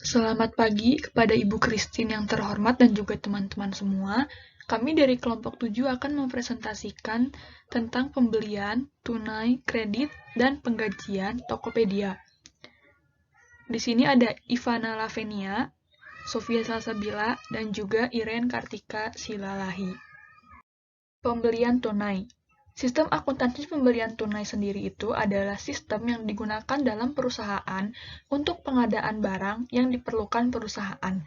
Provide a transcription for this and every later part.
Selamat pagi kepada Ibu Christine yang terhormat dan juga teman-teman semua. Kami dari kelompok 7 akan mempresentasikan tentang pembelian, tunai, kredit, dan penggajian Tokopedia. Di sini ada Ivana Lavenia, Sofia Salsabila, dan juga Iren Kartika Silalahi. Pembelian tunai. Sistem akuntansi pembelian tunai sendiri itu adalah sistem yang digunakan dalam perusahaan untuk pengadaan barang yang diperlukan perusahaan.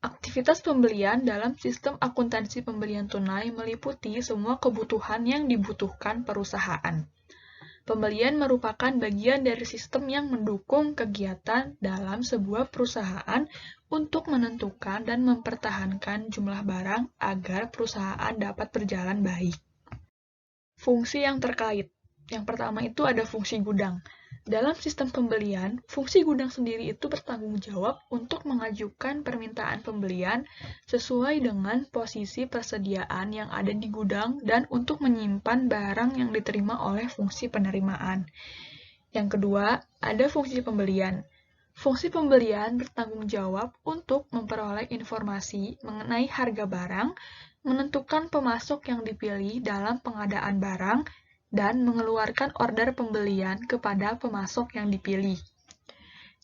Aktivitas pembelian dalam sistem akuntansi pembelian tunai meliputi semua kebutuhan yang dibutuhkan perusahaan. Pembelian merupakan bagian dari sistem yang mendukung kegiatan dalam sebuah perusahaan untuk menentukan dan mempertahankan jumlah barang agar perusahaan dapat berjalan baik. Fungsi yang terkait. Yang pertama itu ada fungsi gudang. Dalam sistem pembelian, fungsi gudang sendiri itu bertanggung jawab untuk mengajukan permintaan pembelian sesuai dengan posisi persediaan yang ada di gudang dan untuk menyimpan barang yang diterima oleh fungsi penerimaan. Yang kedua, ada fungsi pembelian. Fungsi pembelian bertanggung jawab untuk memperoleh informasi mengenai harga barang, menentukan pemasok yang dipilih dalam pengadaan barang, dan mengeluarkan order pembelian kepada pemasok yang dipilih.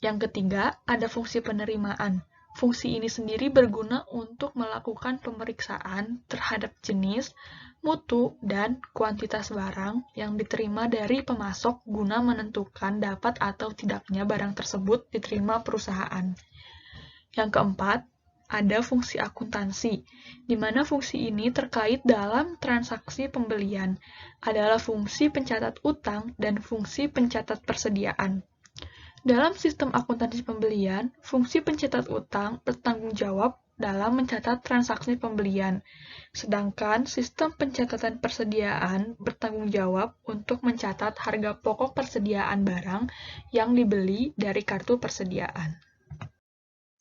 Yang ketiga, ada fungsi penerimaan. Fungsi ini sendiri berguna untuk melakukan pemeriksaan terhadap jenis, mutu, dan kuantitas barang yang diterima dari pemasok guna menentukan dapat atau tidaknya barang tersebut diterima perusahaan. Yang keempat, ada fungsi akuntansi, di mana fungsi ini terkait dalam transaksi pembelian, adalah fungsi pencatat utang dan fungsi pencatat persediaan. Dalam sistem akuntansi pembelian, fungsi pencatat utang bertanggung jawab dalam mencatat transaksi pembelian, sedangkan sistem pencatatan persediaan bertanggung jawab untuk mencatat harga pokok persediaan barang yang dibeli dari kartu persediaan.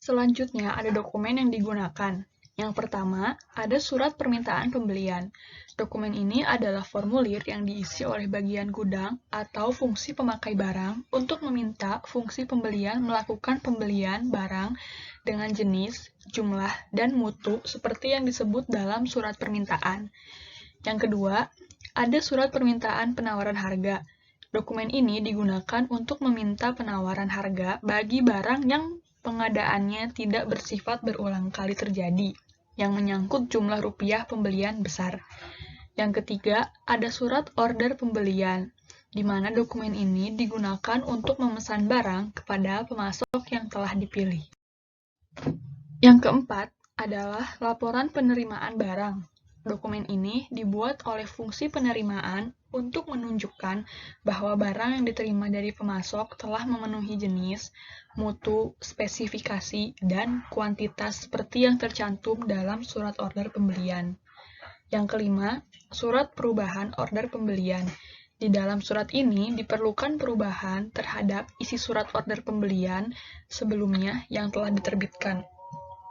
Selanjutnya, ada dokumen yang digunakan. Yang pertama, ada surat permintaan pembelian. Dokumen ini adalah formulir yang diisi oleh bagian gudang atau fungsi pemakai barang untuk meminta fungsi pembelian melakukan pembelian barang dengan jenis, jumlah, dan mutu seperti yang disebut dalam surat permintaan. Yang kedua, ada surat permintaan penawaran harga. Dokumen ini digunakan untuk meminta penawaran harga bagi barang yang pengadaannya tidak bersifat berulang kali terjadi, yang menyangkut jumlah rupiah pembelian besar. Yang ketiga, ada surat order pembelian, di mana dokumen ini digunakan untuk memesan barang kepada pemasok yang telah dipilih. Yang keempat adalah laporan penerimaan barang. Dokumen ini dibuat oleh fungsi penerimaan untuk menunjukkan bahwa barang yang diterima dari pemasok telah memenuhi jenis, mutu, spesifikasi, dan kuantitas seperti yang tercantum dalam surat order pembelian. Yang kelima, surat perubahan order pembelian. Di dalam surat ini diperlukan perubahan terhadap isi surat order pembelian sebelumnya yang telah diterbitkan.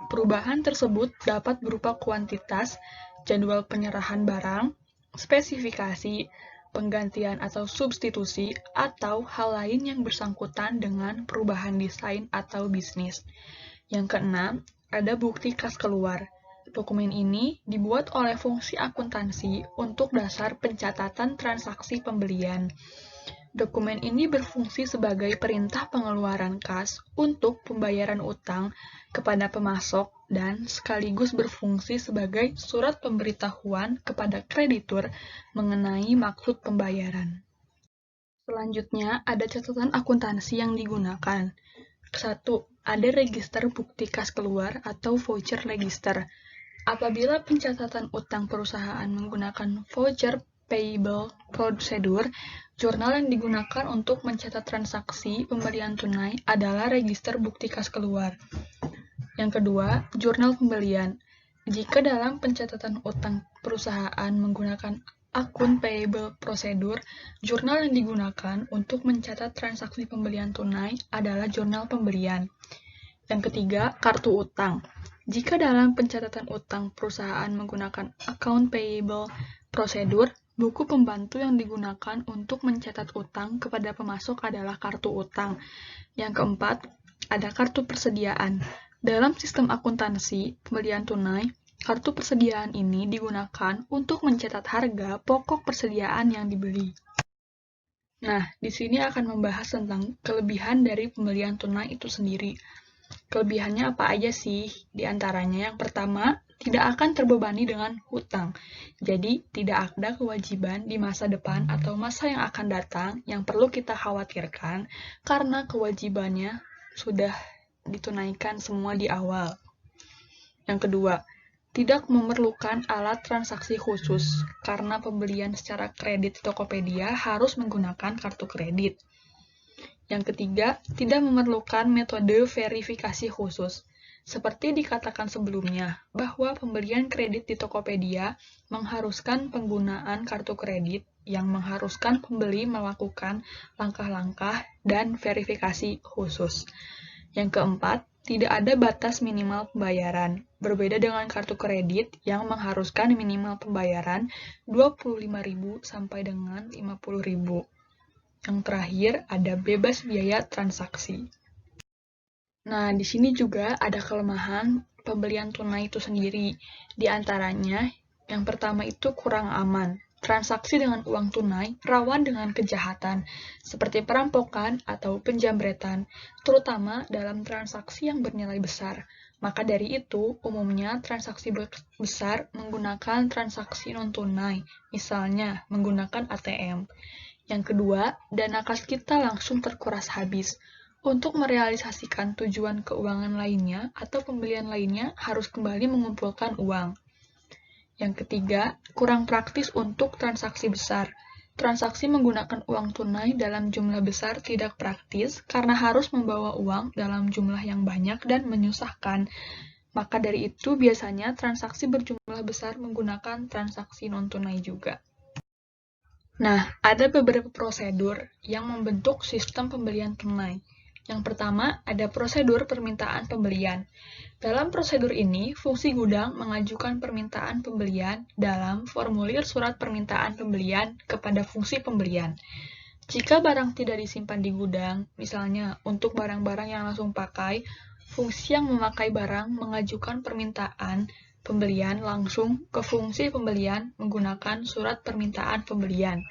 Perubahan tersebut dapat berupa kuantitas, jadwal penyerahan barang, spesifikasi, penggantian atau substitusi, atau hal lain yang bersangkutan dengan perubahan desain atau bisnis. Yang keenam, ada bukti kas keluar. Dokumen ini dibuat oleh fungsi akuntansi untuk dasar pencatatan transaksi pembelian. Dokumen ini berfungsi sebagai perintah pengeluaran kas untuk pembayaran utang kepada pemasok dan sekaligus berfungsi sebagai surat pemberitahuan kepada kreditur mengenai maksud pembayaran. Selanjutnya, ada catatan akuntansi yang digunakan. 1. Ada register bukti kas keluar atau voucher register. Apabila pencatatan utang perusahaan menggunakan voucher payable procedure, jurnal yang digunakan untuk mencatat transaksi pembelian tunai adalah register bukti kas keluar. Yang kedua, jurnal pembelian. Jika dalam pencatatan utang perusahaan menggunakan akun payable procedure, jurnal yang digunakan untuk mencatat transaksi pembelian tunai adalah jurnal pembelian. Yang ketiga, kartu utang. Jika dalam pencatatan utang perusahaan menggunakan account payable procedure, buku pembantu yang digunakan untuk mencatat utang kepada pemasok adalah kartu utang. Yang keempat, ada kartu persediaan. Dalam sistem akuntansi pembelian tunai, kartu persediaan ini digunakan untuk mencatat harga pokok persediaan yang dibeli. Nah, di sini akan membahas tentang kelebihan dari pembelian tunai itu sendiri. Kelebihannya apa aja sih? Di antaranya yang pertama, tidak akan terbebani dengan hutang. Jadi, tidak ada kewajiban di masa depan atau masa yang akan datang yang perlu kita khawatirkan karena kewajibannya sudah ditunaikan semua di awal. Yang kedua, tidak memerlukan alat transaksi khusus karena pembelian secara kredit Tokopedia harus menggunakan kartu kredit. Yang ketiga, tidak memerlukan metode verifikasi khusus. Seperti dikatakan sebelumnya, bahwa pembelian kredit di Tokopedia mengharuskan penggunaan kartu kredit yang mengharuskan pembeli melakukan langkah-langkah dan verifikasi khusus. Yang keempat, tidak ada batas minimal pembayaran. Berbeda dengan kartu kredit yang mengharuskan minimal pembayaran 25.000 sampai dengan 50.000. Yang terakhir, ada bebas biaya transaksi. Nah, di sini juga ada kelemahan pembelian tunai itu sendiri. Di antaranya, yang pertama itu kurang aman. Transaksi dengan uang tunai rawan dengan kejahatan, seperti perampokan atau penjambretan, terutama dalam transaksi yang bernilai besar. Maka dari itu, umumnya transaksi besar menggunakan transaksi non-tunai, misalnya menggunakan ATM. Yang kedua, dana kas kita langsung terkuras habis. Untuk merealisasikan tujuan keuangan lainnya atau pembelian lainnya harus kembali mengumpulkan uang. Yang ketiga, kurang praktis untuk transaksi besar. Transaksi menggunakan uang tunai dalam jumlah besar tidak praktis karena harus membawa uang dalam jumlah yang banyak dan menyusahkan. Maka dari itu, biasanya transaksi berjumlah besar menggunakan transaksi non-tunai juga. Nah, ada beberapa prosedur yang membentuk sistem pembelian tunai. Yang pertama, ada prosedur permintaan pembelian. Dalam prosedur ini, fungsi gudang mengajukan permintaan pembelian dalam formulir surat permintaan pembelian kepada fungsi pembelian. Jika barang tidak disimpan di gudang, misalnya untuk barang-barang yang langsung pakai, fungsi yang memakai barang mengajukan permintaan pembelian langsung ke fungsi pembelian menggunakan surat permintaan pembelian.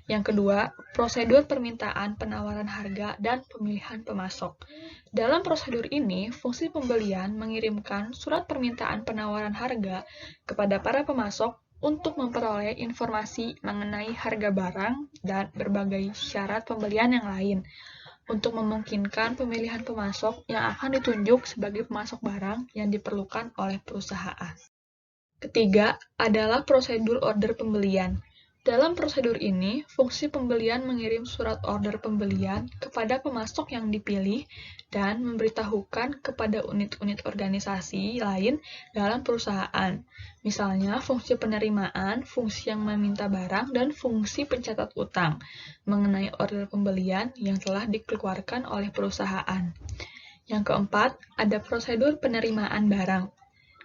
Yang kedua, prosedur permintaan penawaran harga dan pemilihan pemasok. Dalam prosedur ini, fungsi pembelian mengirimkan surat permintaan penawaran harga kepada para pemasok untuk memperoleh informasi mengenai harga barang dan berbagai syarat pembelian yang lain, untuk memungkinkan pemilihan pemasok yang akan ditunjuk sebagai pemasok barang yang diperlukan oleh perusahaan. Ketiga, adalah prosedur order pembelian. Dalam prosedur ini, fungsi pembelian mengirim surat order pembelian kepada pemasok yang dipilih dan memberitahukan kepada unit-unit organisasi lain dalam perusahaan. Misalnya, fungsi penerimaan, fungsi yang meminta barang, dan fungsi pencatat utang mengenai order pembelian yang telah dikeluarkan oleh perusahaan. Yang keempat, ada prosedur penerimaan barang.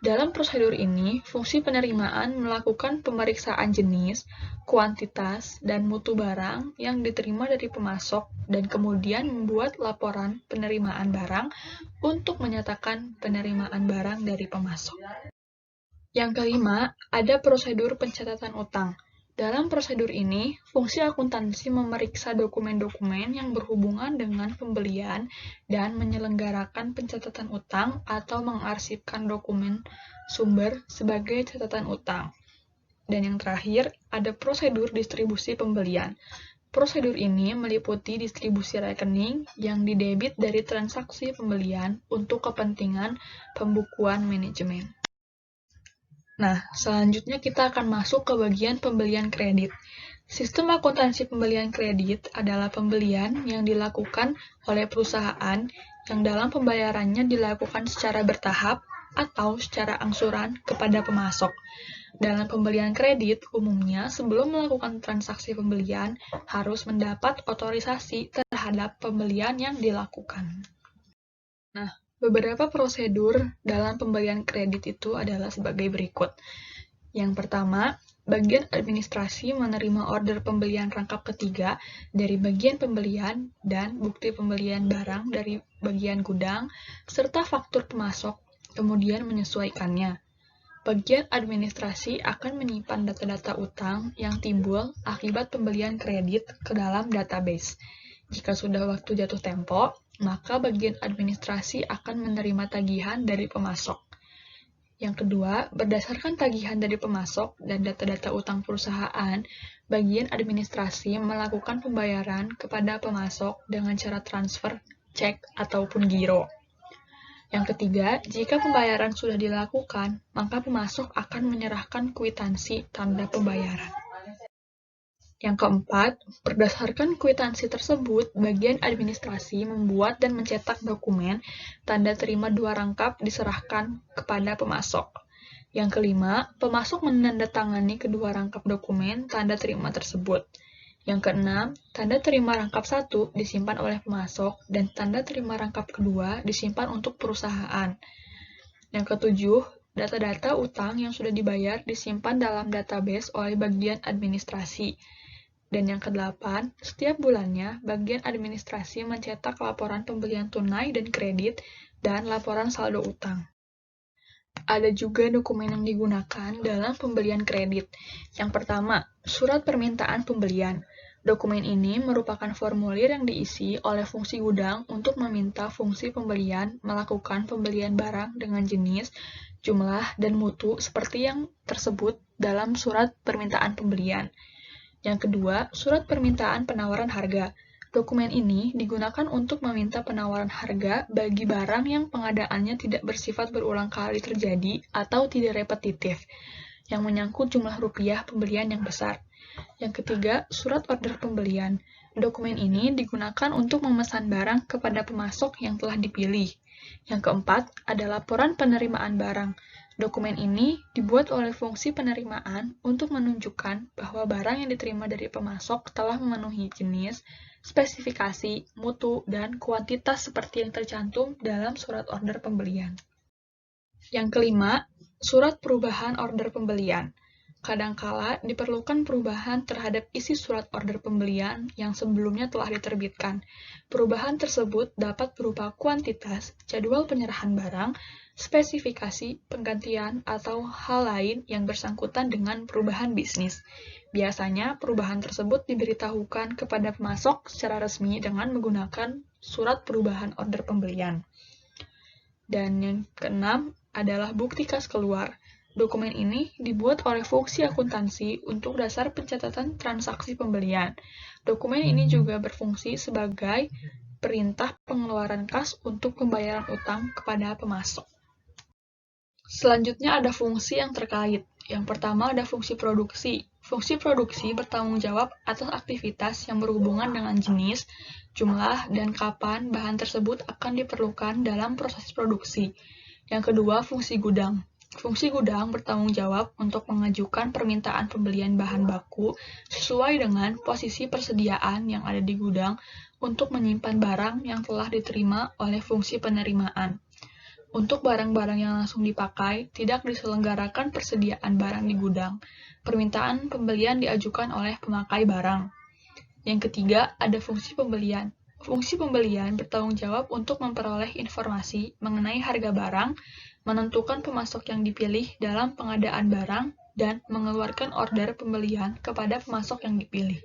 Dalam prosedur ini, fungsi penerimaan melakukan pemeriksaan jenis, kuantitas, dan mutu barang yang diterima dari pemasok dan kemudian membuat laporan penerimaan barang untuk menyatakan penerimaan barang dari pemasok. Yang kelima, ada prosedur pencatatan utang. Dalam prosedur ini, fungsi akuntansi memeriksa dokumen-dokumen yang berhubungan dengan pembelian dan menyelenggarakan pencatatan utang atau mengarsipkan dokumen sumber sebagai catatan utang. Dan yang terakhir, ada prosedur distribusi pembelian. Prosedur ini meliputi distribusi rekening yang didebit dari transaksi pembelian untuk kepentingan pembukuan manajemen. Nah, selanjutnya kita akan masuk ke bagian pembelian kredit. Sistem akuntansi pembelian kredit adalah pembelian yang dilakukan oleh perusahaan yang dalam pembayarannya dilakukan secara bertahap atau secara angsuran kepada pemasok. Dalam pembelian kredit, umumnya sebelum melakukan transaksi pembelian harus mendapat otorisasi terhadap pembelian yang dilakukan. Nah, beberapa prosedur dalam pembelian kredit itu adalah sebagai berikut. Yang pertama, bagian administrasi menerima order pembelian rangkap ketiga dari bagian pembelian dan bukti pembelian barang dari bagian gudang, serta faktur pemasok, kemudian menyesuaikannya. Bagian administrasi akan menyimpan data-data utang yang timbul akibat pembelian kredit ke dalam database. Jika sudah waktu jatuh tempo, maka bagian administrasi akan menerima tagihan dari pemasok. Yang kedua, berdasarkan tagihan dari pemasok dan data-data utang perusahaan, bagian administrasi melakukan pembayaran kepada pemasok dengan cara transfer, cek, ataupun giro. Yang ketiga, jika pembayaran sudah dilakukan, maka pemasok akan menyerahkan kwitansi tanda pembayaran. Yang keempat, berdasarkan kwitansi tersebut, bagian administrasi membuat dan mencetak dokumen tanda terima 2 rangkap diserahkan kepada pemasok. Yang kelima, pemasok menandatangani kedua rangkap dokumen tanda terima tersebut. Yang keenam, tanda terima rangkap 1 disimpan oleh pemasok dan tanda terima rangkap kedua disimpan untuk perusahaan. Yang ketujuh, data-data utang yang sudah dibayar disimpan dalam database oleh bagian administrasi. Dan yang kedelapan, setiap bulannya bagian administrasi mencetak laporan pembelian tunai dan kredit dan laporan saldo utang. Ada juga dokumen yang digunakan dalam pembelian kredit. Yang pertama, surat permintaan pembelian. Dokumen ini merupakan formulir yang diisi oleh fungsi gudang untuk meminta fungsi pembelian melakukan pembelian barang dengan jenis, jumlah, dan mutu seperti yang tersebut dalam surat permintaan pembelian. Yang kedua, surat permintaan penawaran harga. Dokumen ini digunakan untuk meminta penawaran harga bagi barang yang pengadaannya tidak bersifat berulang kali terjadi atau tidak repetitif, yang menyangkut jumlah rupiah pembelian yang besar. Yang ketiga, surat order pembelian. Dokumen ini digunakan untuk memesan barang kepada pemasok yang telah dipilih. Yang keempat, ada laporan penerimaan barang. Dokumen ini dibuat oleh fungsi penerimaan untuk menunjukkan bahwa barang yang diterima dari pemasok telah memenuhi jenis, spesifikasi, mutu, dan kuantitas seperti yang tercantum dalam surat order pembelian. Yang kelima, surat perubahan order pembelian. Kadangkala diperlukan perubahan terhadap isi surat order pembelian yang sebelumnya telah diterbitkan. Perubahan tersebut dapat berupa kuantitas, jadwal penyerahan barang, spesifikasi, penggantian, atau hal lain yang bersangkutan dengan perubahan bisnis. Biasanya, perubahan tersebut diberitahukan kepada pemasok secara resmi dengan menggunakan surat perubahan order pembelian. Dan yang keenam adalah bukti kas keluar. Dokumen ini dibuat oleh fungsi akuntansi untuk dasar pencatatan transaksi pembelian. Dokumen ini juga berfungsi sebagai perintah pengeluaran kas untuk pembayaran utang kepada pemasok. Selanjutnya ada fungsi yang terkait. Yang pertama ada fungsi produksi. Fungsi produksi bertanggung jawab atas aktivitas yang berhubungan dengan jenis, jumlah, dan kapan bahan tersebut akan diperlukan dalam proses produksi. Yang kedua, fungsi gudang. Fungsi gudang bertanggung jawab untuk mengajukan permintaan pembelian bahan baku sesuai dengan posisi persediaan yang ada di gudang untuk menyimpan barang yang telah diterima oleh fungsi penerimaan. Untuk barang-barang yang langsung dipakai, tidak diselenggarakan persediaan barang di gudang. Permintaan pembelian diajukan oleh pemakai barang. Yang ketiga, ada fungsi pembelian. Fungsi pembelian bertanggung jawab untuk memperoleh informasi mengenai harga barang, menentukan pemasok yang dipilih dalam pengadaan barang, dan mengeluarkan order pembelian kepada pemasok yang dipilih.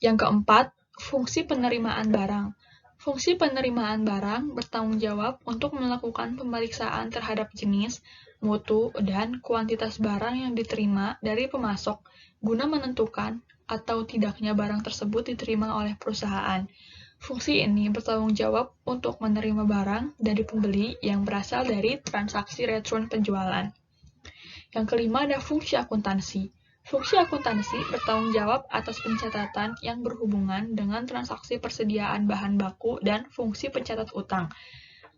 Yang keempat, fungsi penerimaan barang. Fungsi penerimaan barang bertanggung jawab untuk melakukan pemeriksaan terhadap jenis, mutu, dan kuantitas barang yang diterima dari pemasok guna menentukan atau tidaknya barang tersebut diterima oleh perusahaan. Fungsi ini bertanggung jawab untuk menerima barang dari pembeli yang berasal dari transaksi return penjualan. Yang kelima ada fungsi akuntansi. Fungsi akuntansi bertanggung jawab atas pencatatan yang berhubungan dengan transaksi persediaan bahan baku dan fungsi pencatat utang.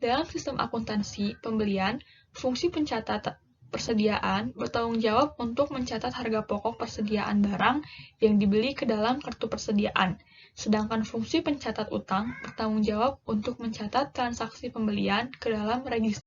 Dalam sistem akuntansi pembelian, fungsi pencatat persediaan bertanggung jawab untuk mencatat harga pokok persediaan barang yang dibeli ke dalam kartu persediaan. Sedangkan fungsi pencatat utang bertanggung jawab untuk mencatat transaksi pembelian ke dalam register